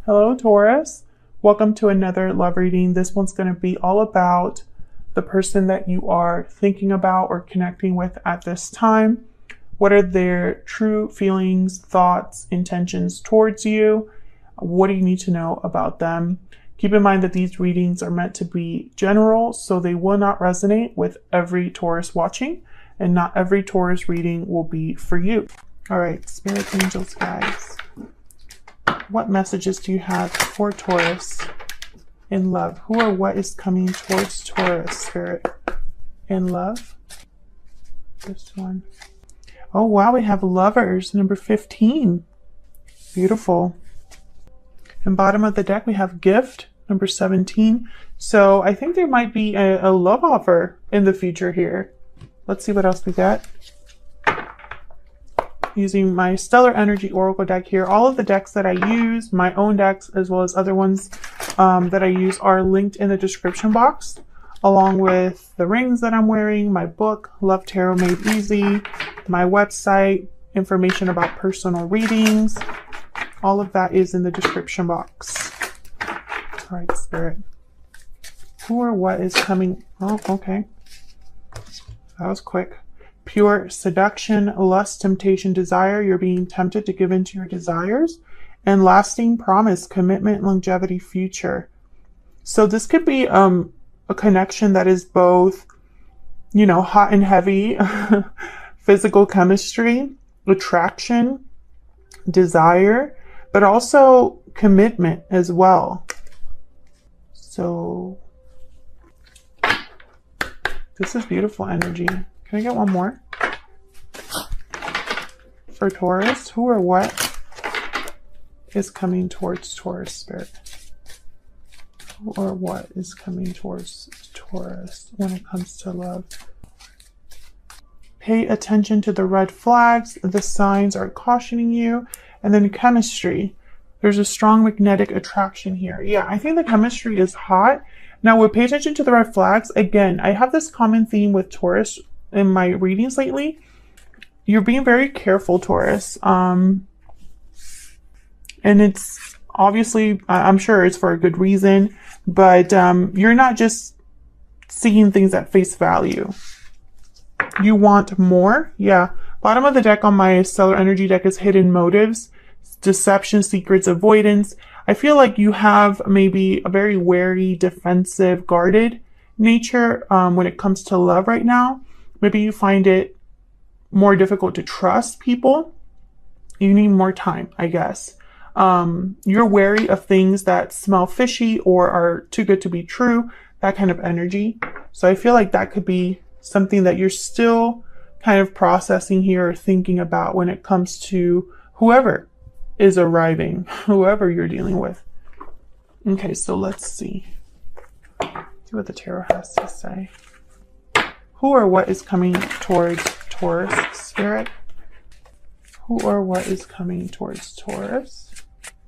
Hello, Taurus. Welcome to another love reading. This one's going to be all about the person that you are thinking about or connecting with at this time. What are their true feelings, thoughts, intentions towards you? What do you need to know about them? Keep in mind that these readings are meant to be general, so they will not resonate with every Taurus watching, and not every Taurus reading will be for you. All right, spirit, angels, guides. What messages do you have for Taurus in love? Who or what is coming towards Taurus, spirit, in love? This one. Oh, wow, we have lovers, number 15. Beautiful. And bottom of the deck, we have gift, number 17. So I think there might be a love offer in the future here. Let's see what else we got. Using my Stellar Energy Oracle deck here. All of the decks that I use, my own decks, as well as other ones that I use, are linked in the description box, along with the rings that I'm wearing, my book, Love Tarot Made Easy, my website, information about personal readings. All of that is in the description box. All right, Spirit. Who or what is coming? Oh, okay. That was quick. Pure seduction, lust, temptation, desire. You're being tempted to give in to your desires. And lasting promise, commitment, longevity, future. So this could be a connection that is both, you know, hot and heavy, physical chemistry, attraction, desire, but also commitment as well. So this is beautiful energy. Can I get one more? For Taurus, who or what is coming towards Taurus, spirit? Who or what is coming towards Taurus when it comes to love? Pay attention to the red flags. The signs are cautioning you. And then chemistry. There's a strong magnetic attraction here. Yeah, I think the chemistry is hot. Now, we'll pay attention to the red flags. Again, I have this common theme with Taurus in my readings lately. You're being very careful, Taurus. And it's obviously, I'm sure it's for a good reason, but you're not just seeing things at face value. You want more. Yeah. Bottom of the deck on my Stellar Energy deck is hidden motives, deception, secrets, avoidance. I feel like you have maybe a very wary, defensive, guarded nature when it comes to love right now. Maybe you find it more difficult to trust people. You need more time, I guess. You're wary of things that smell fishy or are too good to be true, that kind of energy. So I feel like that could be something that you're still kind of processing here or thinking about when it comes to whoever is arriving, whoever you're dealing with. Okay, so let's see what the tarot has to say. Who or what is coming towards Taurus, spirit? Who or what is coming towards Taurus?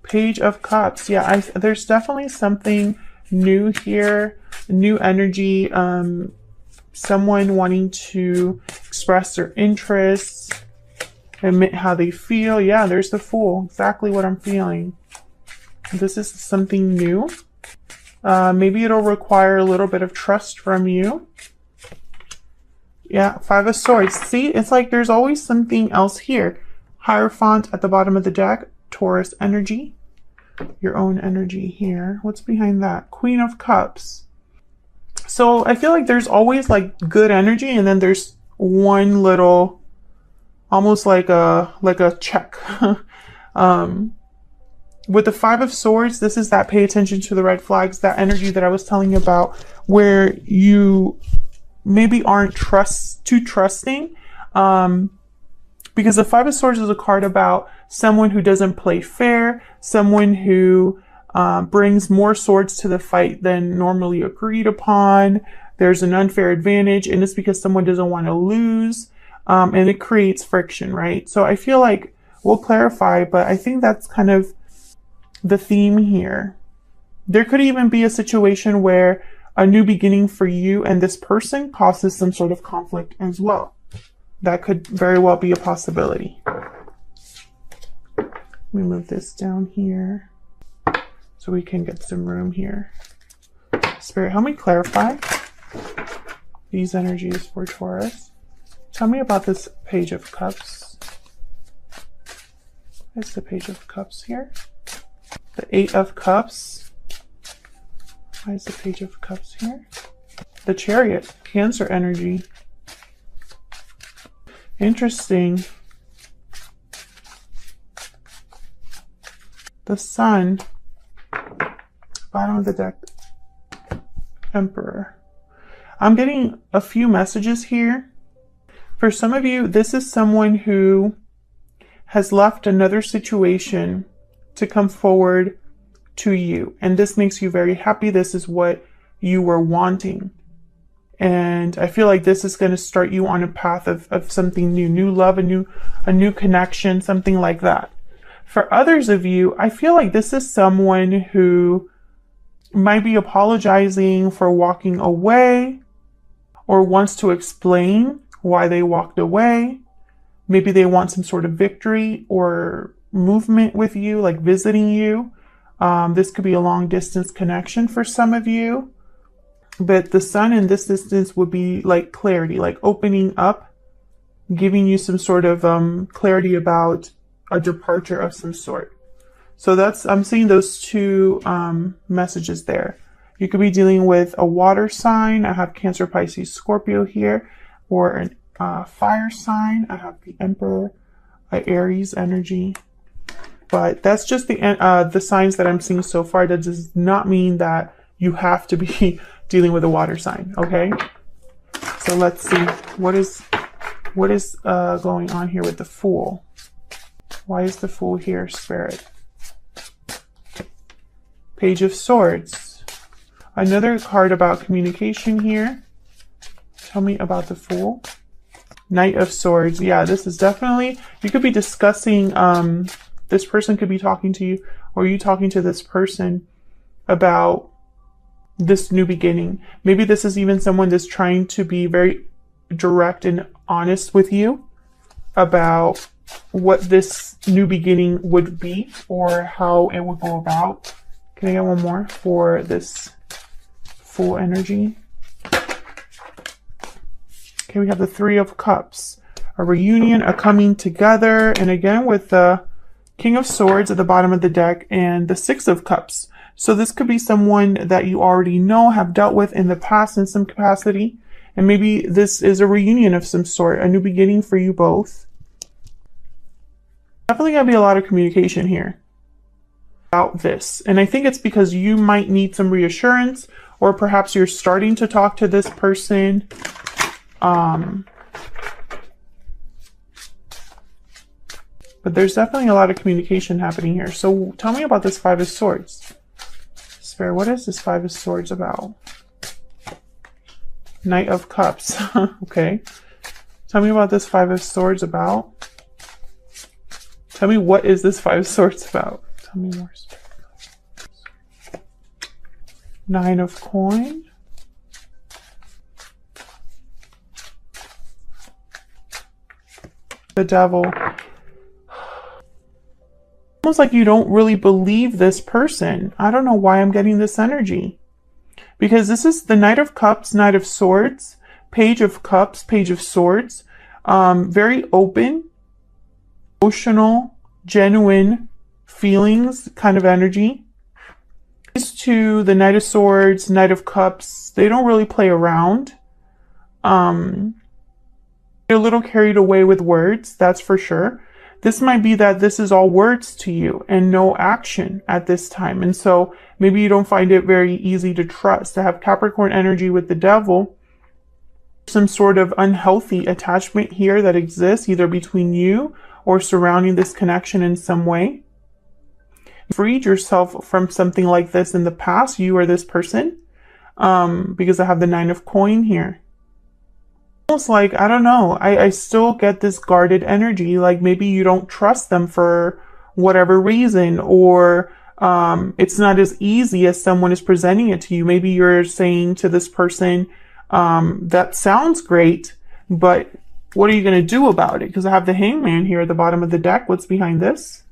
Page of Cups. Yeah, there's definitely something new here, new energy. Someone wanting to express their interests, admit how they feel. Yeah, there's the Fool. Exactly what I'm feeling. This is something new. Maybe it'll require a little bit of trust from you. Yeah, Five of Swords. See, it's like there's always something else here. Hierophant at the bottom of the deck. Taurus energy. Your own energy here. What's behind that? Queen of Cups. So I feel like there's always like good energy, and then there's one little, almost like a check. With the Five of Swords, this is that pay attention to the red flags, that energy that I was telling you about, where you maybe aren't too trusting. Because the Five of Swords is a card about someone who doesn't play fair, someone who brings more swords to the fight than normally agreed upon. There's an unfair advantage, and it's because someone doesn't want to lose, and it creates friction, right? So I feel like we'll clarify, but I think that's kind of the theme here. There could even be a situation where a new beginning for you and this person causes some sort of conflict as well. That could very well be a possibility. Let me move this down here. so we can get some room here. Spirit, help me clarify these energies for Taurus. Tell me about this Page of Cups. There's the Page of Cups here. The Eight of Cups. Why is the Page of Cups here? The Chariot, Cancer energy. Interesting. The Sun. Bottom of the deck. Emperor. I'm getting a few messages here. For some of you, this is someone who has left another situation to come forward to you. And this makes you very happy. This is what you were wanting. And I feel like this is going to start you on a path of something new love, a new connection, something like that. For others of you, I feel like this is someone who might be apologizing for walking away or wants to explain why they walked away. Maybe they want some sort of victory or movement with you, like visiting you. This could be a long distance connection for some of you. But the Sun in this distance would be like clarity, like opening up, giving you some sort of clarity about a departure of some sort. So I'm seeing those two messages there. You could be dealing with a water sign. I have Cancer, Pisces, Scorpio here, or a fire sign. I have the Emperor, Aries energy. But that's just the signs that I'm seeing so far. That does not mean that you have to be dealing with a water sign, okay? So let's see, what is going on here with the Fool? Why is the Fool here, Spirit? Page of Swords. Another card about communication here. Tell me about the Fool. Knight of Swords. Yeah, this is definitely, you could be discussing, this person could be talking to you, or you talking to this person about this new beginning. Maybe this is even someone that's trying to be very direct and honest with you about what this new beginning would be or how it would go about. Can I get one more for this Fool energy? Okay, we have the Three of Cups, a reunion, a coming together, and again with the King of Swords at the bottom of the deck and the Six of Cups. So this could be someone that you already know, have dealt with in the past in some capacity. And maybe this is a reunion of some sort, a new beginning for you both. Definitely going to be a lot of communication here about this. And I think it's because you might need some reassurance, or perhaps you're starting to talk to this person. But there's definitely a lot of communication happening here. So tell me about this Five of Swords. Spirit, what is this Five of Swords about? Knight of Cups. Okay. Tell me about this Five of Swords about. Tell me what is this Five of Swords about. Tell me more. Nine of Coins. The Devil. Almost like you don't really believe this person. I don't know why I'm getting this energy. Because this is the Knight of Cups, Knight of Swords, Page of Cups, Page of Swords. Very open, emotional, genuine feelings kind of energy. These two, the Knight of Swords, Knight of Cups, they don't really play around. They're a little carried away with words, that's for sure. This might be that this is all words to you and no action at this time. And so maybe you don't find it very easy to trust. To have Capricorn energy with the Devil, some sort of unhealthy attachment here that exists either between you or surrounding this connection in some way. Freed yourself from something like this in the past, you or this person, because I have the Nine of Coins here. Almost like, I don't know, I still get this guarded energy, like maybe you don't trust them for whatever reason, or it's not as easy as someone is presenting it to you. Maybe you're saying to this person, that sounds great, but what are you going to do about it? Because I have the Hangman here at the bottom of the deck. What's behind this?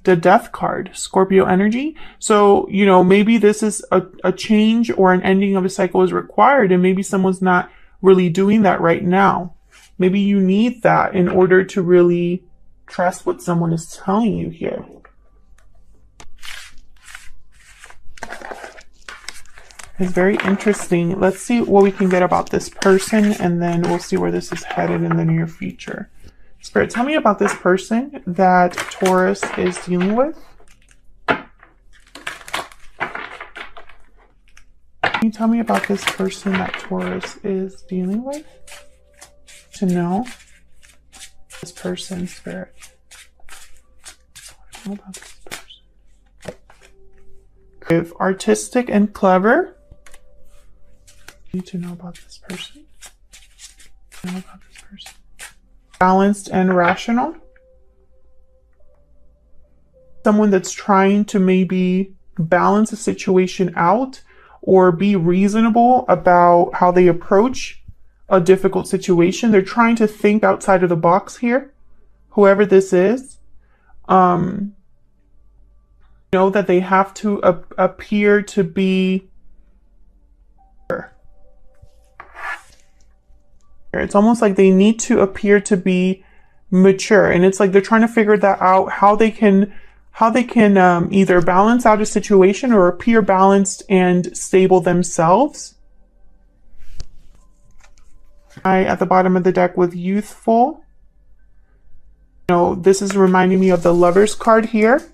the Death card, Scorpio energy. So, you know, maybe this is a change or an ending of a cycle is required, and maybe someone's not really doing that right now. Maybe you need that in order to really trust what someone is telling you here. It's very interesting. Let's see what we can get about this person, and then we'll see where this is headed in the near future. Spirit, tell me about this person that Taurus is dealing with. Can you tell me about this person that Taurus is dealing with? To know this person, Spirit. What about this person? If artistic and clever. Need to know about this person. Know about this person. Balanced and rational. Someone that's trying to maybe balance a situation out or be reasonable about how they approach a difficult situation. They're trying to think outside of the box here. Whoever this is, know that they have to appear to be. It's almost like they need to appear to be mature, and it's like they're trying to figure that out, how they can either balance out a situation or appear balanced and stable themselves. At the bottom of the deck with youthful. You know, this is reminding me of the Lovers card here,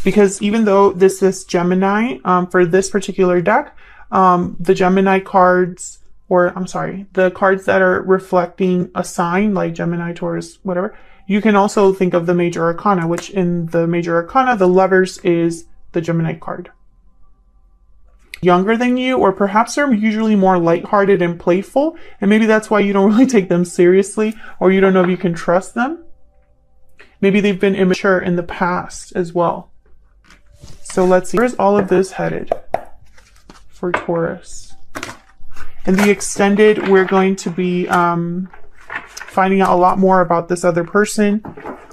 because even though this is Gemini, for this particular deck, the Gemini cards, or I'm sorry, the cards that are reflecting a sign like Gemini, Taurus, whatever, you can also think of the major arcana, which in the major arcana, the Lovers is the Gemini card. Younger than you, or perhaps they're usually more lighthearted and playful, and maybe that's why you don't really take them seriously, or you don't know if you can trust them. Maybe they've been immature in the past as well. So let's see, where's all of this headed for Taurus? In the extended, we're going to be finding out a lot more about this other person,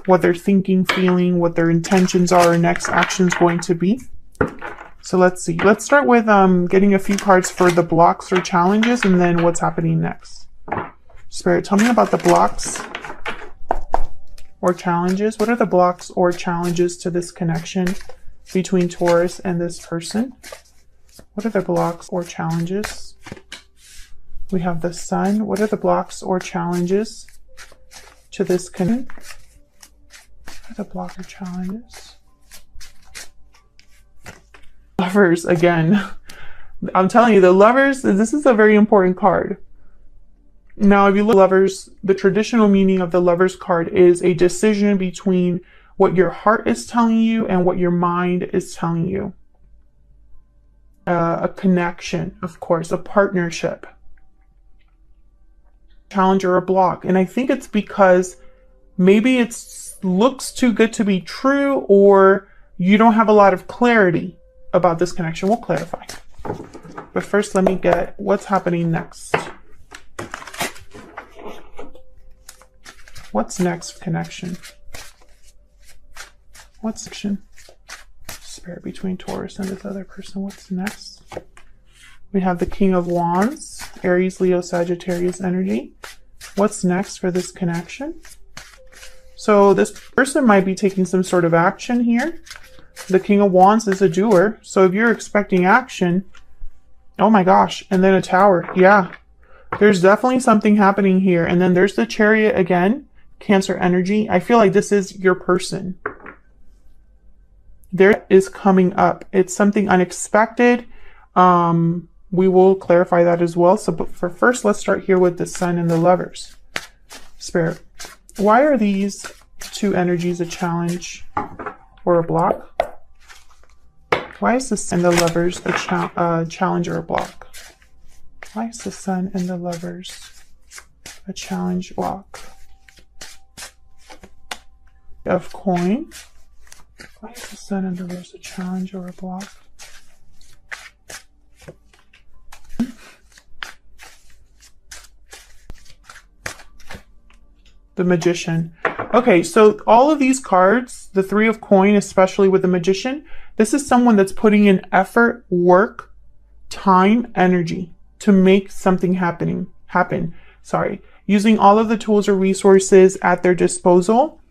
what they're thinking, feeling, what their intentions are, and next action's going to be. So let's see. Let's start with getting a few cards for the blocks or challenges, and then what's happening next. Spirit, tell me about the blocks or challenges. What are the blocks or challenges to this connection between Taurus and this person? What are the blocks or challenges? We have the Sun. What are the blocks or challenges to this connection? What are the blocks or challenges? Lovers again. I'm telling you, the Lovers, this is a very important card. Now, if you look at Lovers, the traditional meaning of the Lovers card is a decision between what your heart is telling you and what your mind is telling you. A connection, of course, a partnership. Challenge or a block. And I think it's because maybe it looks too good to be true, or you don't have a lot of clarity about this connection. We'll clarify. But first, let me get what's happening next. What's next, connection? What's action? Spirit, between Taurus and this other person. What's next? We have the King of Wands, Aries, Leo, Sagittarius energy. What's next for this connection? So this person might be taking some sort of action here. The King of Wands is a doer. So if you're expecting action, oh my gosh, and then a Tower. Yeah, there's definitely something happening here. And then there's the Chariot again, Cancer energy. I feel like this is your person. There is coming up. It's something unexpected. We will clarify that as well. So, but for first, let's start here with the Sun and the Lovers. Spirit, why are these two energies a challenge or a block? Why is the Sun and the Lovers a challenge or a block? Why is the Sun and the Lovers a challenge block? Of coin. Why is the Sun and the Lovers a challenge or a block? The Magician. Okay, so all of these cards, The Three of Coins, especially with the Magician, this is someone that's putting in effort, work, time, energy to make something happen. Using all of the tools or resources at their disposal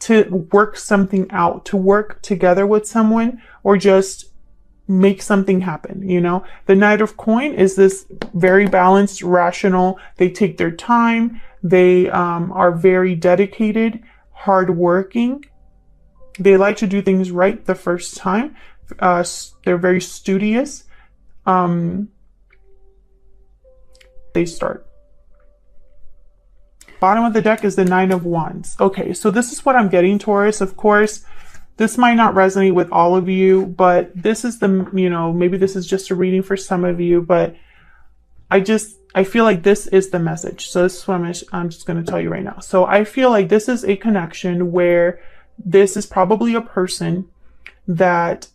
to work something out, to work together with someone, or just make something happen, you know? The Knight of Coins is this very balanced, rational. They take their time. They are very dedicated, hardworking. They like to do things right the first time. They're very studious. They start. Bottom of the deck is the Nine of Wands. Okay, so this is what I'm getting, Taurus. Of course, this might not resonate with all of you, but this is the, you know, maybe this is just a reading for some of you, but I feel like this is the message. So this is what I'm just going to tell you right now. So I feel like this is a connection where this is probably a person that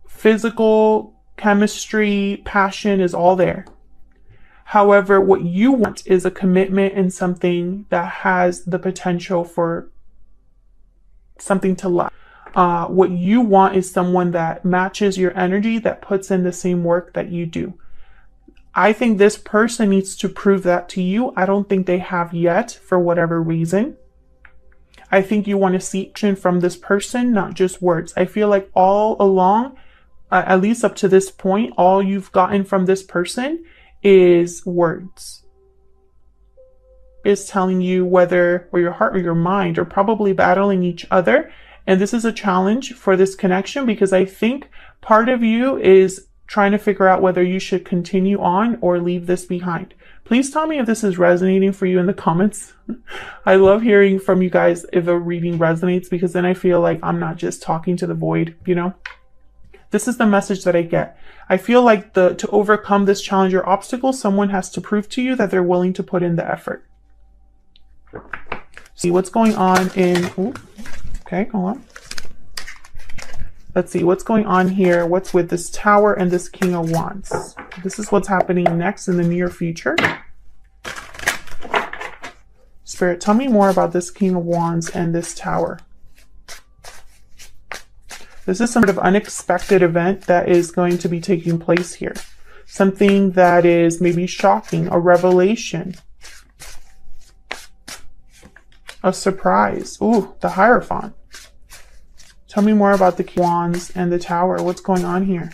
physical, chemistry, passion is all there. However, what you want is a commitment and something that has the potential for something to last. What you want is someone that matches your energy, that puts in the same work that you do. I think this person needs to prove that to you. I don't think they have yet, for whatever reason. I think you want to see action from this person, not just words. I feel like all along, at least up to this point, all you've gotten from this person is words. Is telling you whether, or your heart or your mind are probably battling each other. And this is a challenge for this connection, because I think part of you is trying to figure out whether you should continue on or leave this behind. Please tell me if this is resonating for you in the comments. I love hearing from you guys if a reading resonates, because then I feel like I'm not just talking to the void, you know? This is the message that I get. I feel like to overcome this challenge or obstacle, someone has to prove to you that they're willing to put in the effort. See what's going on in... Ooh, okay, hold on. Let's see what's going on here. What's with this Tower and this King of Wands? This is what's happening next in the near future. Spirit, tell me more about this King of Wands and this Tower. This is some sort of unexpected event that is going to be taking place here. Something that is maybe shocking, a revelation, a surprise. Ooh, the Hierophant. Tell me more about the King of Wands and the Tower. What's going on here?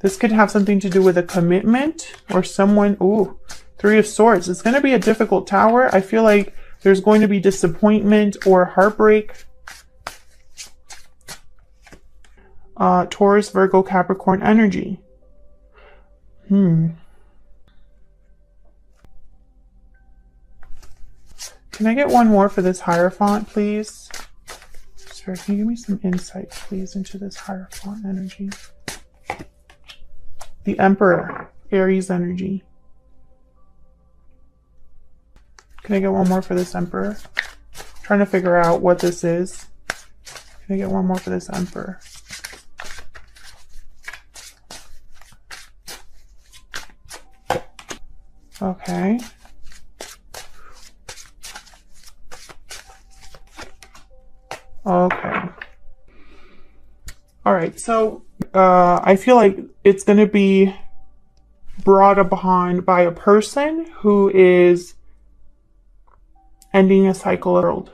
This could have something to do with a commitment or someone. Ooh, Three of Swords. It's going to be a difficult Tower. I feel like there's going to be disappointment or heartbreak. Taurus, Virgo, Capricorn energy. Can I get one more for this Hierophant, please? Spirit, can you give me some insight, please, into this Hierophant energy? The Emperor, Aries energy. Can I get one more for this Emperor? I'm trying to figure out what this is. Can I get one more for this Emperor? Okay. Okay. All right. So I feel like it's going to be brought upon by a person who is ending a cycle of the world.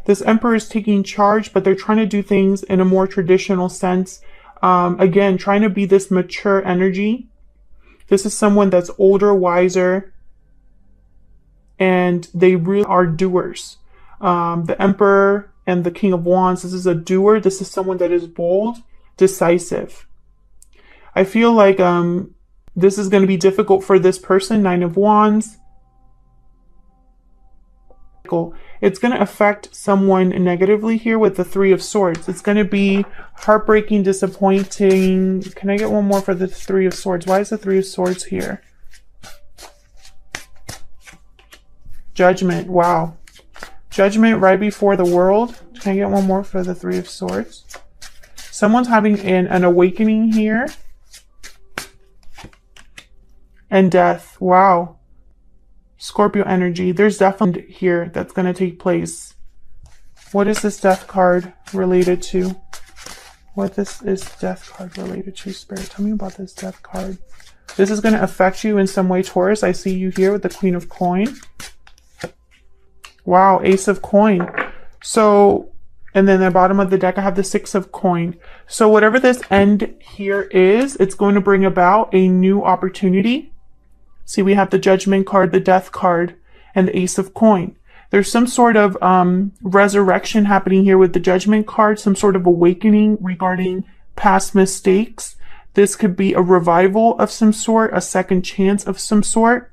This Emperor is taking charge, but they're trying to do things in a more traditional sense. Again, trying to be this mature energy. This is someone that's older, wiser, and they really are doers. The Emperor and the King of Wands, this is a doer. This is someone that is bold, decisive. I feel like this is going to be difficult for this person, Nine of Wands. It's going to affect someone negatively here with the Three of Swords. It's going to be heartbreaking, disappointing. Can I get one more for the Three of Swords? Why is the Three of Swords here? Judgment. Wow. Judgment right before the world. Can I get one more for the Three of Swords? Someone's having an awakening here. And death. Wow. Scorpio energy. There's definitely here that's going to take place. What is this death card related to? What this is death card related to, Spirit? Tell me about this death card. This is going to affect you in some way, Taurus. I see you here with the Queen of Coin. Wow, Ace of Coin. So, and then the bottom of the deck, I have the Six of Coin. So whatever this end here is, it's going to bring about a new opportunity. See, we have the Judgment card, the Death card, and the Ace of Coin. There's some sort of resurrection happening here with the Judgment card, some sort of awakening regarding past mistakes. This could be a revival of some sort, a second chance of some sort.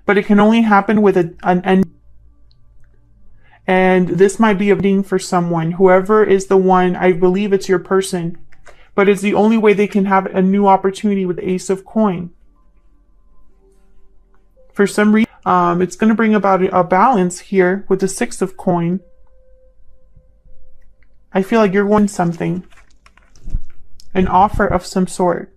But it can only happen with an end. And this might be a ending for someone. Whoever is the one, I believe it's your person. But it's the only way they can have a new opportunity with the Ace of Coin. For some reason, it's going to bring about a balance here with the Six of Coin. I feel like you're wanting something. An offer of some sort.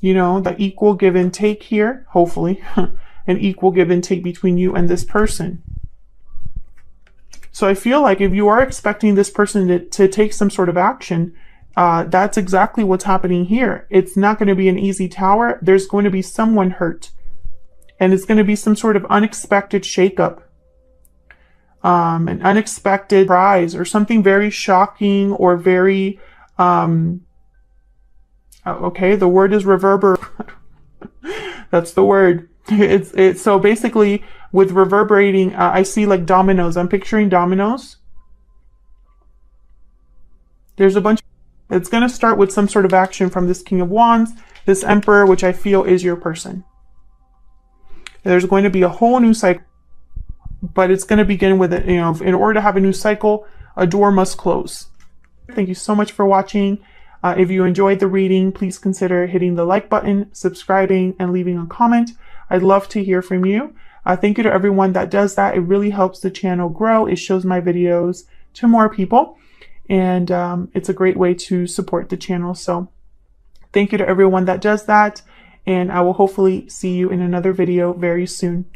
You know, the equal give and take here, hopefully. An equal give and take between you and this person. So I feel like if you are expecting this person to take some sort of action, that's exactly what's happening here. It's not going to be an easy tower. There's going to be someone hurt. And it's going to be some sort of unexpected shakeup. An unexpected surprise or something very shocking or very, okay, the word is reverberate. That's the word. It's so basically with reverberating, I see like dominoes. I'm picturing dominoes. There's a bunch. It's going to start with some sort of action from this King of Wands, this Emperor, which I feel is your person. There's going to be a whole new cycle, but it's going to begin with, you know, in order to have a new cycle, a door must close. Thank you so much for watching. If you enjoyed the reading, please consider hitting the like button, subscribing, and leaving a comment. I'd love to hear from you. Thank you to everyone that does that. It really helps the channel grow. It shows my videos to more people. And it's a great way to support the channel. So thank you to everyone that does that. And I will hopefully see you in another video very soon.